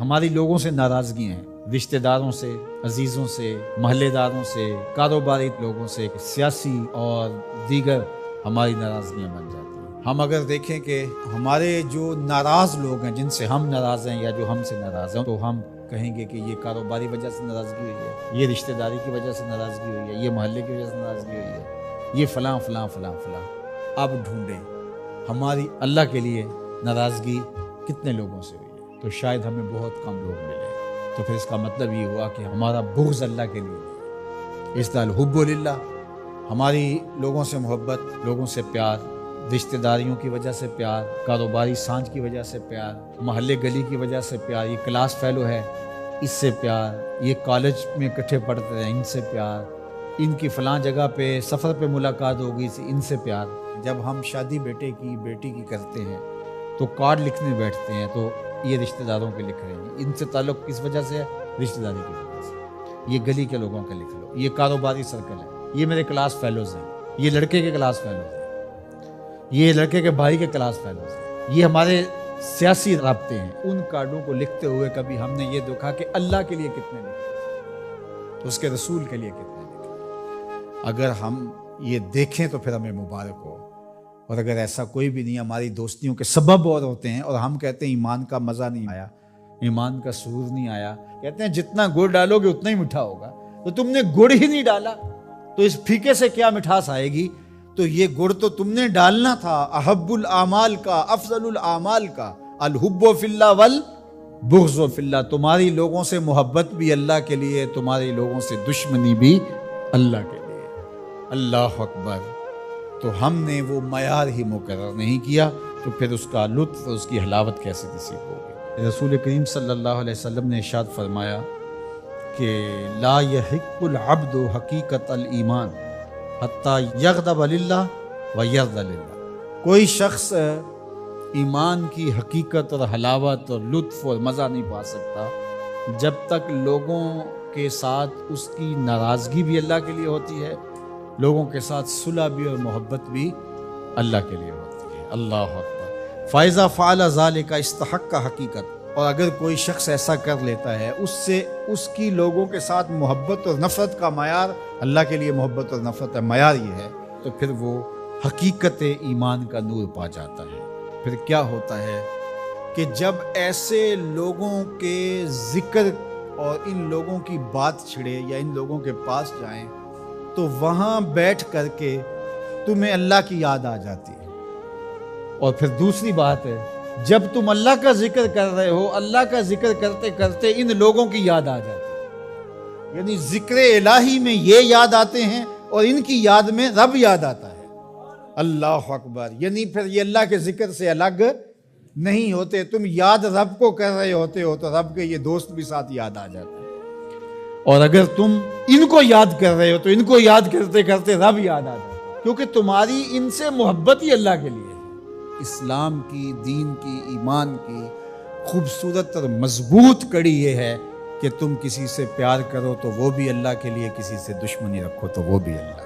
ہماری لوگوں سے ناراضگیاں ہیں، رشتہ داروں سے، عزیزوں سے، محلے داروں سے، کاروباری لوگوں سے، سیاسی اور دیگر ہماری ناراضگیاں بن جاتی ہیں۔ ہم اگر دیکھیں کہ ہمارے جو ناراض لوگ ہیں، جن سے ہم ناراض ہیں یا جو ہم سے ناراض ہیں، تو ہم کہیں گے کہ یہ کاروباری وجہ سے ناراضگی ہوئی ہے، یہ رشتہ داری کی وجہ سے ناراضگی ہوئی ہے، یہ محلے کی وجہ سے ناراضگی ہوئی ہے، یہ فلاں فلاں فلاں فلاں۔ اب ڈھونڈیں ہماری اللہ کے لیے ناراضگی کتنے لوگوں سے ہوئی ہے، تو شاید ہمیں بہت کم لوگ ملے۔ تو پھر اس کا مطلب یہ ہوا کہ ہمارا بغض اللہ کے لیے نہیں ہے۔ اس طرح الحب للہ، ہماری لوگوں سے محبت، لوگوں سے پیار، رشتہ داریوں کی وجہ سے پیار، کاروباری سانج کی وجہ سے پیار، محلے گلی کی وجہ سے پیار، یہ کلاس فیلو ہے اس سے پیار، یہ کالج میں اکٹھے پڑھتے ہیں ان سے پیار، ان کی فلاں جگہ پہ سفر پہ ملاقات ہو گئی تھی ان سے پیار۔ جب ہم شادی بیٹے کی بیٹی کی کرتے ہیں تو کارڈ لکھنے بیٹھتے ہیں تو یہ رشتہ داروں کے لکھ رہے ہیں، ان سے تعلق کس وجہ سے ہے؟ رشتہ داری کی وجہ سے۔ یہ گلی کے لوگوں کے لکھ لو، یہ کاروباری سرکل ہے، یہ میرے کلاس فیلوز ہیں، یہ لڑکے کے کلاس فیلوز ہیں، یہ لڑکے کے بھائی کے کلاس فیلوز ہیں، یہ ہمارے سیاسی رابطے ہیں۔ ان کارڈوں کو لکھتے ہوئے کبھی ہم نے یہ دیکھا کہ اللہ کے لیے کتنے لکھے، تو اس کے رسول کے لیے کتنے لکھے؟ اگر ہم یہ دیکھیں تو پھر ہمیں مبارک ہو، اور اگر ایسا کوئی بھی نہیں، ہماری دوستیوں کے سبب اور ہوتے ہیں، اور ہم کہتے ہیں ایمان کا مزہ نہیں آیا، ایمان کا سرور نہیں آیا، کہتے ہیں جتنا گڑ ڈالو گے اتنا ہی میٹھا ہوگا، تو تم نے گڑ ہی نہیں ڈالا تو اس پھیکے سے کیا مٹھاس آئے گی؟ تو یہ گڑ تو تم نے ڈالنا تھا۔ احب الاعمال کا، افضل الاعمال کا، الحب فی اللہ والبغض فی اللہ، تمہاری لوگوں سے محبت بھی اللہ کے لیے، تمہاری لوگوں سے دشمنی بھی اللہ کے لیے۔ اللہ اکبر۔ تو ہم نے وہ معیار ہی مقرر نہیں کیا، تو پھر اس کا لطف، اس کی حلاوت کیسے نصیب ہوگی؟ رسول کریم صلی اللہ علیہ وسلم نے ارشاد فرمایا کہ لا یحق العبد حقیقت الایمان حتی یغضب للہ و یرضى للہ، کوئی شخص ایمان کی حقیقت اور حلاوت اور لطف اور مزہ نہیں پا سکتا جب تک لوگوں کے ساتھ اس کی ناراضگی بھی اللہ کے لیے ہوتی ہے، لوگوں کے ساتھ صلح بھی اور محبت بھی اللہ کے لیے ہوتی ہے۔ اللہ اکبر۔ فَإِذَا فَعَلَ ذَلِكَ اسْتَحَقَّ حقیقت، اور اگر کوئی شخص ایسا کر لیتا ہے، اس سے اس کی لوگوں کے ساتھ محبت اور نفرت کا معیار، اللہ کے لیے محبت اور نفرت کا معیار یہ ہے، تو پھر وہ حقیقت ایمان کا نور پا جاتا ہے۔ پھر کیا ہوتا ہے کہ جب ایسے لوگوں کے ذکر اور ان لوگوں کی بات چھڑے یا ان لوگوں کے پاس جائیں تو وہاں بیٹھ کر کے تمہیں اللہ کی یاد آ جاتی ہے۔ اور پھر دوسری بات ہے، جب تم اللہ کا ذکر کر رہے ہو، اللہ کا ذکر کرتے کرتے ان لوگوں کی یاد آ جاتی ہے، یعنی ذکر الہی میں یہ یاد آتے ہیں اور ان کی یاد میں رب یاد آتا ہے۔ اللہ اکبر۔ یعنی پھر یہ اللہ کے ذکر سے الگ نہیں ہوتے، تم یاد رب کو کر رہے ہوتے ہو تو رب کے یہ دوست بھی ساتھ یاد آ جاتے ہیں، اور اگر تم ان کو یاد کر رہے ہو تو ان کو یاد کرتے کرتے رب یاد آ جاتا ہے، کیونکہ تمہاری ان سے محبت ہی اللہ کے لیے ہے۔ اسلام کی، دین کی، ایمان کی خوبصورت اور مضبوط کڑی یہ ہے کہ تم کسی سے پیار کرو تو وہ بھی اللہ کے لیے، کسی سے دشمنی رکھو تو وہ بھی اللہ